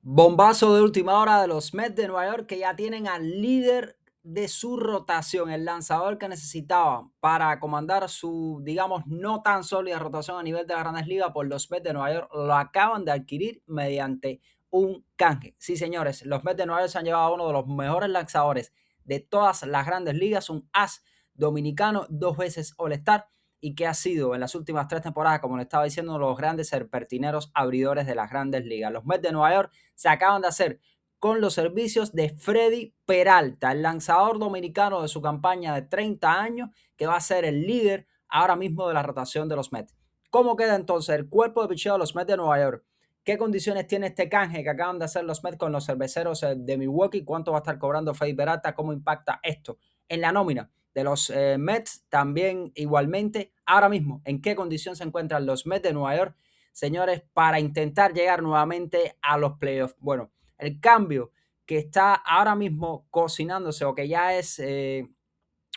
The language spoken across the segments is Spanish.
Bombazo de última hora de los Mets de Nueva York que ya tienen al líder de su rotación, el lanzador que necesitaban para comandar su, digamos, no tan sólida rotación a nivel de las Grandes Ligas por los Mets de Nueva York. Lo acaban de adquirir mediante un canje. Sí, señores, los Mets de Nueva York se han llevado a uno de los mejores lanzadores de todas las Grandes Ligas, un as dominicano, 2 veces All-Star y que ha sido en las últimas 3 temporadas, como le estaba diciendo, uno de los grandes serpentineros abridores de las Grandes Ligas. Los Mets de Nueva York se acaban de hacer con los servicios de Freddy Peralta, el lanzador dominicano de su campaña de 30 años, que va a ser el líder ahora mismo de la rotación de los Mets. ¿Cómo queda entonces el cuerpo de picheo de los Mets de Nueva York? ¿Qué condiciones tiene este canje que acaban de hacer los Mets con los cerveceros de Milwaukee? ¿Cuánto va a estar cobrando Freddy Peralta? ¿Cómo impacta esto en la nómina de los Mets? También igualmente, ahora mismo, ¿en qué condición se encuentran los Mets de Nueva York, señores, para intentar llegar nuevamente a los playoffs? Bueno, el cambio que está ahora mismo cocinándose o que ya es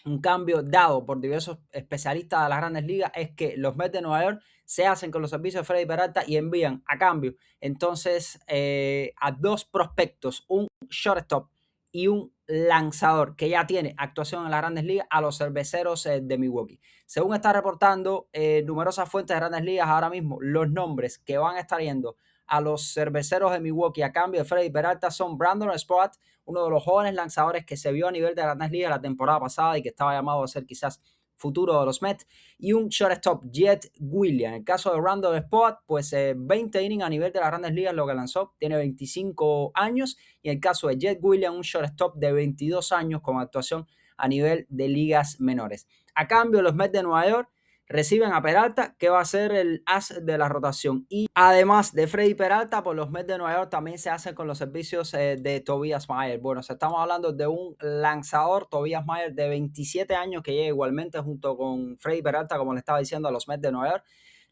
un cambio dado por diversos especialistas de las Grandes Ligas es que los Mets de Nueva York se hacen con los servicios de Freddy Peralta y envían a cambio entonces a 2 prospectos, un shortstop y un lanzador que ya tiene actuación en las Grandes Ligas a los cerveceros de Milwaukee. Según está reportando numerosas fuentes de Grandes Ligas ahora mismo, los nombres que van a estar yendo a los cerveceros de Milwaukee a cambio de Freddy Peralta son Brandon Sproat, uno de los jóvenes lanzadores que se vio a nivel de Grandes Ligas la temporada pasada y que estaba llamado a ser quizás futuro de los Mets, y un shortstop, Jet Williams. En el caso de Randall Sproat, pues 20 innings a nivel de las Grandes Ligas lo que lanzó, tiene 25 años, y en el caso de Jet Williams, un shortstop de 22 años con actuación a nivel de ligas menores. A cambio, los Mets de Nueva York reciben a Peralta, que va a ser el as de la rotación. Y además de Freddy Peralta, pues los Mets de Nueva York también se hacen con los servicios de Tobias Myers. Bueno, estamos hablando de un lanzador, Tobias Myers, de 27 años, que llega igualmente junto con Freddy Peralta, como le estaba diciendo, a los Mets de Nueva York.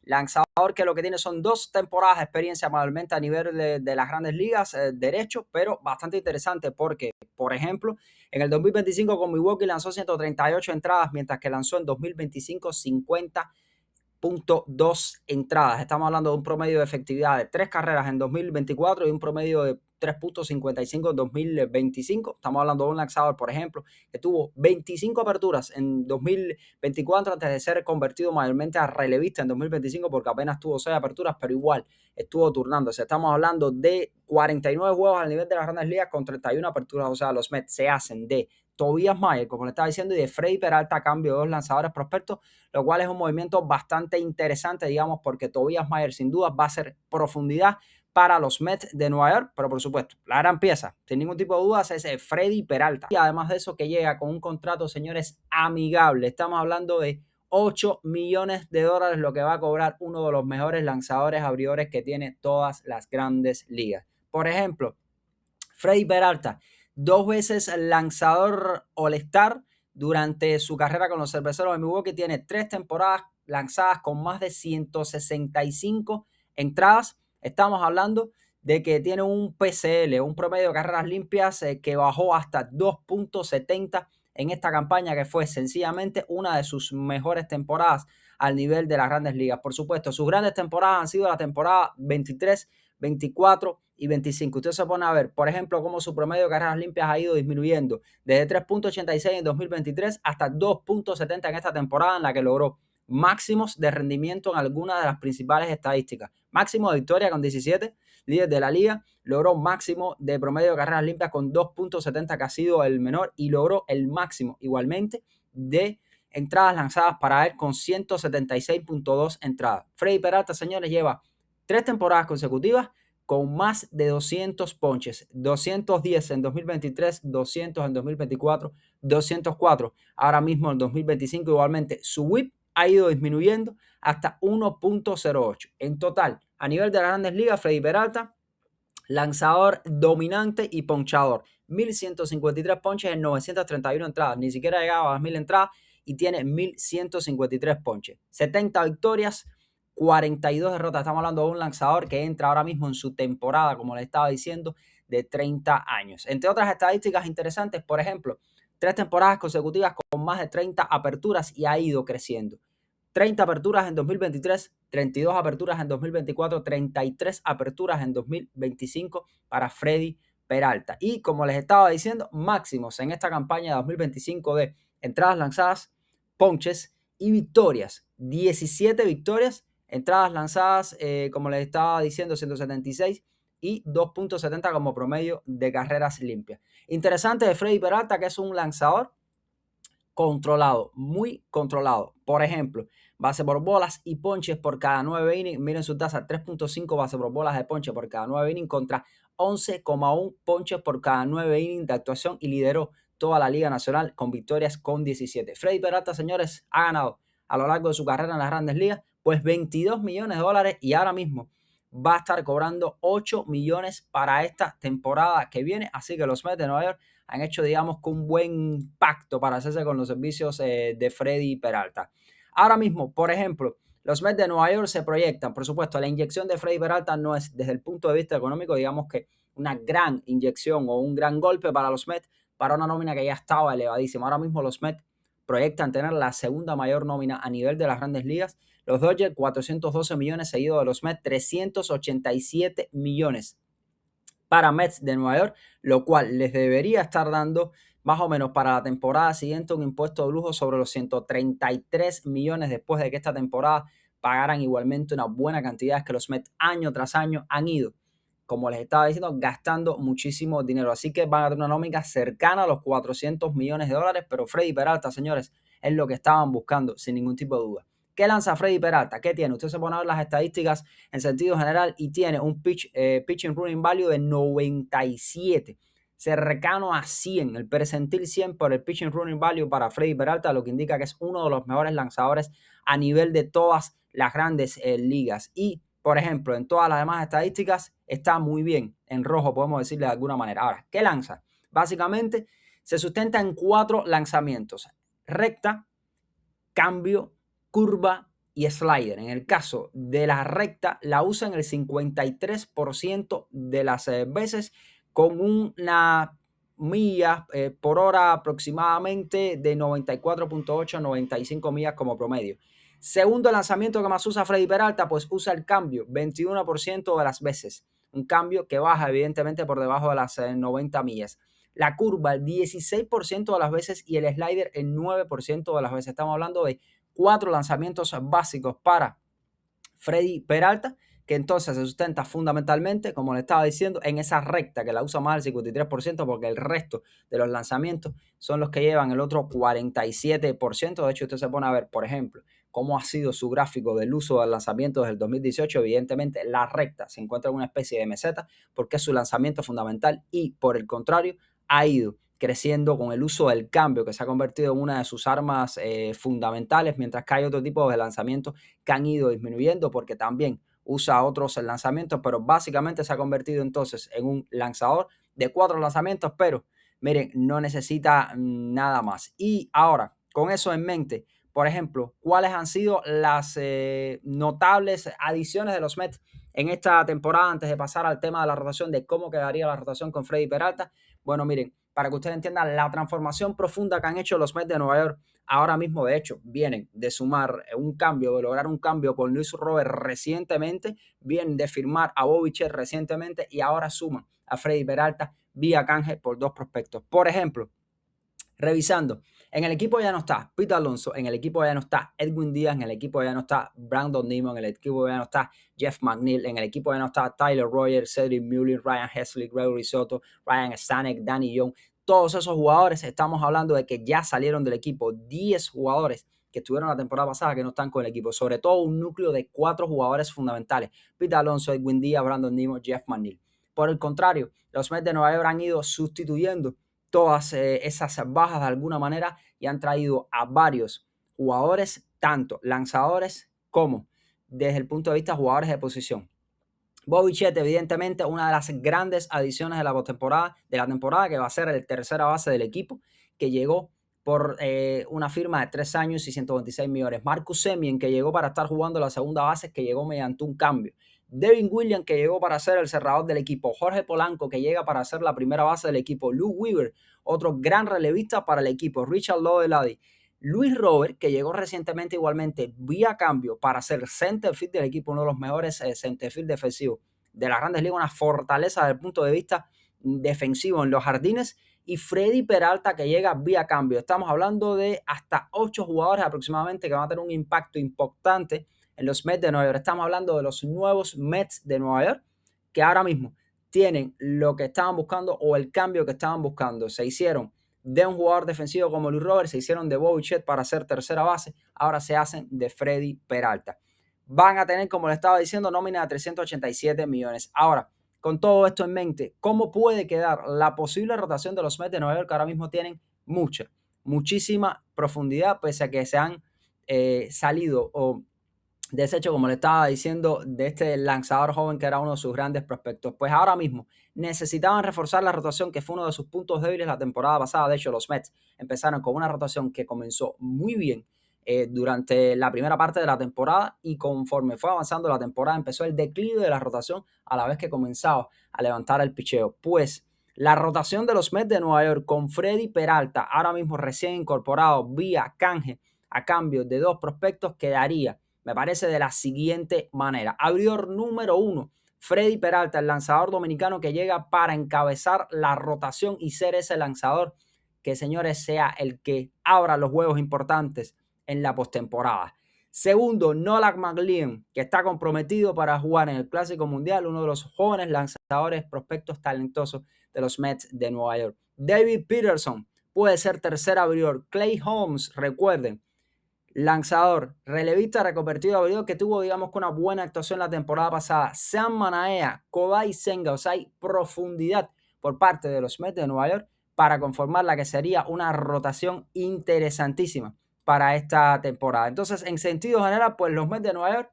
Lanzador que lo que tiene son 2 temporadas de experiencia manualmente a nivel de las Grandes Ligas, derecho, pero bastante interesante porque, por ejemplo, en el 2025 con Milwaukee lanzó 138 entradas, mientras que lanzó en 2025 50.2 entradas. Estamos hablando de un promedio de efectividad de 3 carreras en 2024 y un promedio de 3.55 en 2025. Estamos hablando de un lanzador, por ejemplo, que tuvo 25 aperturas en 2024 antes de ser convertido mayormente a relevista en 2025 porque apenas tuvo 6 aperturas, pero igual estuvo turnándose. Estamos hablando de 49 juegos al nivel de las Grandes Ligas con 31 aperturas. O sea, los Mets se hacen de Tobias Myers, como le estaba diciendo, y de Freddy Peralta a cambio de 2 lanzadores prospectos, lo cual es un movimiento bastante interesante, digamos, porque Tobias Myers sin duda va a ser profundidad para los Mets de Nueva York, pero por supuesto, la gran pieza, sin ningún tipo de dudas, es Freddy Peralta. Y además de eso, que llega con un contrato, señores, amigable. Estamos hablando de 8 millones de dólares, lo que va a cobrar uno de los mejores lanzadores abridores que tiene todas las Grandes Ligas. Por ejemplo, Freddy Peralta, 2 veces lanzador All-Star durante su carrera con los cerveceros de Milwaukee, tiene 3 temporadas lanzadas con más de 165 entradas. Estamos hablando de que tiene un PCL, un promedio de carreras limpias que bajó hasta 2.70 en esta campaña, que fue sencillamente una de sus mejores temporadas al nivel de las Grandes Ligas. Por supuesto, sus grandes temporadas han sido la temporada 23, 24 y 25. Usted se pone a ver, por ejemplo, cómo su promedio de carreras limpias ha ido disminuyendo desde 3.86 en 2023 hasta 2.70 en esta temporada, en la que logró máximos de rendimiento en algunas de las principales estadísticas. Máximo de victoria con 17, líder de la liga, logró máximo de promedio de carreras limpias con 2.70, que ha sido el menor, y logró el máximo igualmente de entradas lanzadas para él con 176.2 entradas. Freddy Peralta, señores, lleva 3 temporadas consecutivas con más de 200 ponches, 210 en 2023, 200 en 2024, 204 ahora mismo en 2025. Igualmente, su whip ha ido disminuyendo hasta 1.08. En total, a nivel de las Grandes Ligas, Freddy Peralta, lanzador dominante y ponchador. 1.153 ponches en 931 entradas. Ni siquiera llegaba a las 1.000 entradas y tiene 1.153 ponches. 70 victorias, 42 derrotas. Estamos hablando de un lanzador que entra ahora mismo en su temporada, como le estaba diciendo, de 30 años. Entre otras estadísticas interesantes, por ejemplo, 3 temporadas consecutivas con más de 30 aperturas y ha ido creciendo. 30 aperturas en 2023, 32 aperturas en 2024, 33 aperturas en 2025 para Freddy Peralta. Y como les estaba diciendo, máximos en esta campaña de 2025 de entradas lanzadas, ponches y victorias. 17 victorias, entradas lanzadas, como les estaba diciendo, 176 y 2.70 como promedio de carreras limpias. Interesante de Freddy Peralta, que es un lanzador controlado, muy controlado. Por ejemplo, base por bolas y ponches por cada 9 innings. Miren su tasa, 3.5 base por bolas de ponche por cada 9 innings contra 11,1 ponches por cada 9 innings de actuación y lideró toda la Liga Nacional con victorias con 17. Freddy Peralta, señores, ha ganado a lo largo de su carrera en las Grandes Ligas pues 22 millones de dólares y ahora mismo va a estar cobrando 8 millones para esta temporada que viene. Así que los Mets de Nueva York han hecho, digamos, que un buen pacto para hacerse con los servicios de Freddy Peralta. Ahora mismo, por ejemplo, los Mets de Nueva York se proyectan, por supuesto, la inyección de Freddy Peralta no es desde el punto de vista económico, digamos que una gran inyección o un gran golpe para los Mets, para una nómina que ya estaba elevadísima. Ahora mismo los Mets proyectan tener la segunda mayor nómina a nivel de las Grandes Ligas. Los Dodgers, 412 millones, seguido de los Mets, 387 millones para Mets de Nueva York, lo cual les debería estar dando más o menos para la temporada siguiente un impuesto de lujo sobre los 133 millones después de que esta temporada pagaran igualmente una buena cantidad que los Mets año tras año han ido, como les estaba diciendo, gastando muchísimo dinero. Así que van a tener una nómina cercana a los 400 millones de dólares, pero Freddy Peralta, señores, es lo que estaban buscando sin ningún tipo de duda. ¿Qué lanza Freddy Peralta? ¿Qué tiene? Usted se pone a ver las estadísticas en sentido general y tiene un pitching running value de 97, cercano a 100, el percentil 100 por el pitching running value para Freddy Peralta, lo que indica que es uno de los mejores lanzadores a nivel de todas las grandes ligas. Y, por ejemplo, en todas las demás estadísticas está muy bien, en rojo podemos decirle de alguna manera. Ahora, ¿qué lanza? Básicamente se sustenta en 4 lanzamientos: recta, cambio, curva y slider. En el caso de la recta, la usa en el 53% de las veces con una milla por hora aproximadamente de 94.8 a 95 millas como promedio. Segundo lanzamiento que más usa Freddy Peralta, pues usa el cambio 21% de las veces. Un cambio que baja evidentemente por debajo de las 90 millas. La curva el 16% de las veces y el slider el 9% de las veces. Estamos hablando de 4 lanzamientos básicos para Freddy Peralta, que entonces se sustenta fundamentalmente, como le estaba diciendo, en esa recta que la usa más del 53%, porque el resto de los lanzamientos son los que llevan el otro 47%. De hecho, usted se pone a ver, por ejemplo, cómo ha sido su gráfico del uso del lanzamiento desde el 2018. Evidentemente, la recta se encuentra en una especie de meseta porque es su lanzamiento fundamental y, por el contrario, ha ido creciendo con el uso del cambio, que se ha convertido en una de sus armas fundamentales, mientras que hay otro tipo de lanzamientos que han ido disminuyendo porque también usa otros lanzamientos, pero básicamente se ha convertido entonces en un lanzador de 4 lanzamientos, pero miren, no necesita nada más. Y ahora, con eso en mente, por ejemplo, ¿cuáles han sido las notables adiciones de los Mets en esta temporada antes de pasar al tema de la rotación, de cómo quedaría la rotación con Freddy Peralta? Bueno, miren, para que ustedes entiendan la transformación profunda que han hecho los Mets de Nueva York ahora mismo. De hecho, vienen de sumar un cambio, de lograr un cambio con Luis Robert recientemente, vienen de firmar a Bobby Witt recientemente y ahora suman a Freddy Peralta vía canje por 2 prospectos. Por ejemplo, revisando, en el equipo ya no está Pete Alonso, en el equipo ya no está Edwin Díaz, en el equipo ya no está Brandon Nimmo, en el equipo ya no está Jeff McNeil, en el equipo ya no está Tyler Rogers, Cedric Mullin, Ryan Helsley, Gregory Soto, Ryan Stanek, Danny Young. Todos esos jugadores, estamos hablando de que ya salieron del equipo. 10 jugadores que estuvieron la temporada pasada que no están con el equipo, sobre todo un núcleo de 4 jugadores fundamentales: Pete Alonso, Edwin Díaz, Brandon Nimmo, Jeff McNeil. Por el contrario, los Mets de Nueva York han ido sustituyendo todas esas bajas de alguna manera y han traído a varios jugadores, tanto lanzadores como desde el punto de vista de jugadores de posición. Bobby Witt, evidentemente, una de las grandes adiciones de la postemporada, de la temporada, que va a ser el tercera base del equipo, que llegó por una firma de 3 años y 126 millones. Marcus Semien, que llegó para estar jugando la segunda base, que llegó mediante un cambio. Devin Williams, que llegó para ser el cerrador del equipo. Jorge Polanco, que llega para ser la primera base del equipo. Luke Weaver, otro gran relevista para el equipo. Richard Lovelady, Luis Robert, que llegó recientemente igualmente vía cambio para ser centerfield del equipo, uno de los mejores centerfield defensivos de las Grandes Ligas, una fortaleza desde el punto de vista defensivo en los jardines, y Freddy Peralta, que llega vía cambio. Estamos hablando de hasta 8 jugadores aproximadamente que van a tener un impacto importante en los Mets de Nueva York. Estamos hablando de los nuevos Mets de Nueva York, que ahora mismo tienen lo que estaban buscando o el cambio que estaban buscando. Se hicieron de un jugador defensivo como Luis Robert, se hicieron de Bo Bichette para ser tercera base, ahora se hacen de Freddy Peralta. Van a tener, como le estaba diciendo, nómina de 387 millones. Ahora, con todo esto en mente, ¿cómo puede quedar la posible rotación de los Mets de Nueva York, que ahora mismo tienen muchísima profundidad, pese a que se han salido o deshecho, como le estaba diciendo, de este lanzador joven que era uno de sus grandes prospectos? Pues ahora mismo necesitaban reforzar la rotación, que fue uno de sus puntos débiles la temporada pasada. De hecho, los Mets empezaron con una rotación que comenzó muy bien durante la primera parte de la temporada, y conforme fue avanzando la temporada empezó el declive de la rotación a la vez que comenzaba a levantar el picheo. Pues la rotación de los Mets de Nueva York con Freddy Peralta, ahora mismo recién incorporado vía canje a cambio de 2 prospectos, quedaría, me parece, de la siguiente manera. Abridor número 1, Freddy Peralta, el lanzador dominicano que llega para encabezar la rotación y ser ese lanzador que, señores, sea el que abra los juegos importantes en la postemporada. Segundo, Nolan McLean, que está comprometido para jugar en el Clásico Mundial, uno de los jóvenes lanzadores prospectos talentosos de los Mets de Nueva York. David Peterson puede ser tercer abridor. Clay Holmes, recuerden, lanzador, relevista reconvertido a abridor, que tuvo, digamos, que una buena actuación la temporada pasada. Sean Manaea, Kodai Senga. O sea, hay profundidad por parte de los Mets de Nueva York para conformar la que sería una rotación interesantísima para esta temporada. Entonces, en sentido general, pues los Mets de Nueva York,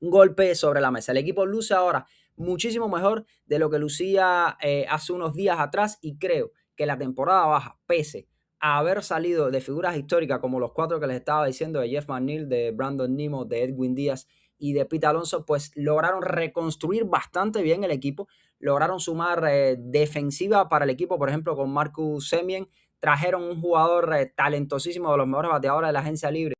un golpe sobre la mesa. El equipo luce ahora muchísimo mejor de lo que lucía hace unos días atrás, y creo que la temporada baja, pese a haber salido de figuras históricas como los 4 que les estaba diciendo, de Jeff McNeil, de Brandon Nimmo, de Edwin Díaz y de Pete Alonso, pues lograron reconstruir bastante bien el equipo, lograron sumar defensiva para el equipo, por ejemplo, con Marcus Semien, trajeron un jugador talentosísimo, de los mejores bateadores de la agencia libre,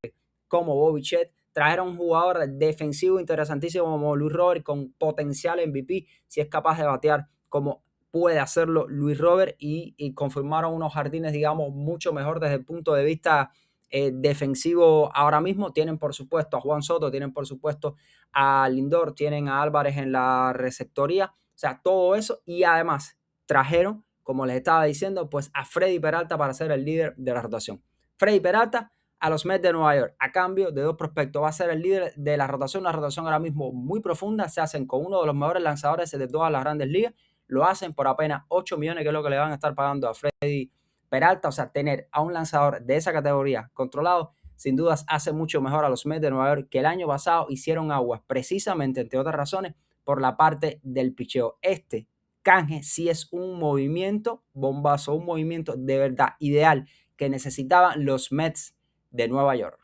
como Bo Bichette, trajeron un jugador defensivo interesantísimo como Luis Robert, con potencial MVP, si es capaz de batear como puede hacerlo Luis Robert, y confirmaron unos jardines, digamos, mucho mejor desde el punto de vista defensivo ahora mismo. Tienen, por supuesto, a Juan Soto, tienen, por supuesto, a Lindor, tienen a Álvarez en la receptoría, o sea, todo eso, y además trajeron, como les estaba diciendo, pues a Freddy Peralta para ser el líder de la rotación. Freddy Peralta a los Mets de Nueva York a cambio de 2 prospectos va a ser el líder de la rotación, una rotación ahora mismo muy profunda. Se hacen con uno de los mejores lanzadores de todas las Grandes Ligas, lo hacen por apenas 8 millones, que es lo que le van a estar pagando a Freddy Peralta. O sea, tener a un lanzador de esa categoría controlado, sin dudas hace mucho mejor a los Mets de Nueva York, que el año pasado hicieron aguas precisamente, entre otras razones, por la parte del picheo. Este canje sí es un movimiento bombazo, un movimiento de verdad ideal que necesitaban los Mets de Nueva York.